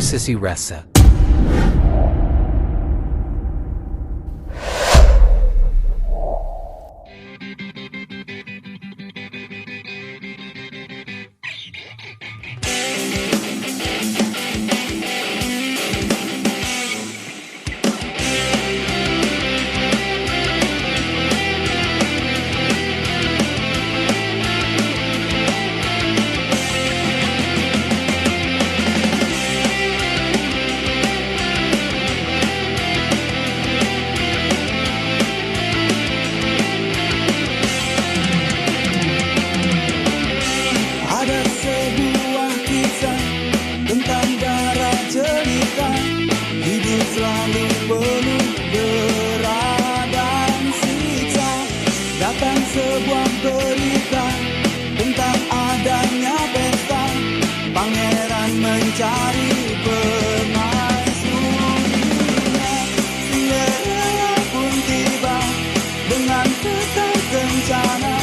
Sissy Ressa. Selalu penuh berat dan siksa. Datang sebuah berita tentang adanya pesta. Pangeran mencari permaisurinya. Cinderella pun tiba dengan kereta kencana.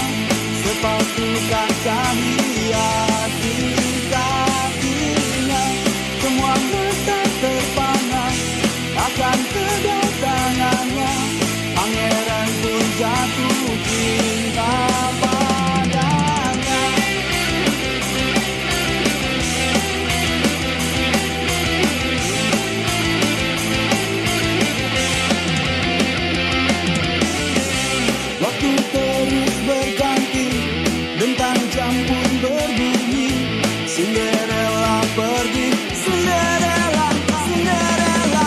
Sepatu kaca hias di kakinya. Semua mata terpana akan kedatangannya. Pangeran pun jatuh cinta padanya. Waktu terus berganti, bentang jam pun berbunyi. Cinderella pergi, Cinderella, Cinderella.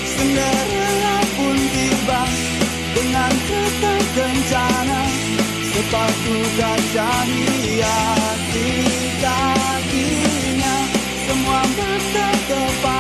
Cinderella pun tiba dengan kereta kencana. Sepatu kaca hias di kakinya. Semua mata terpana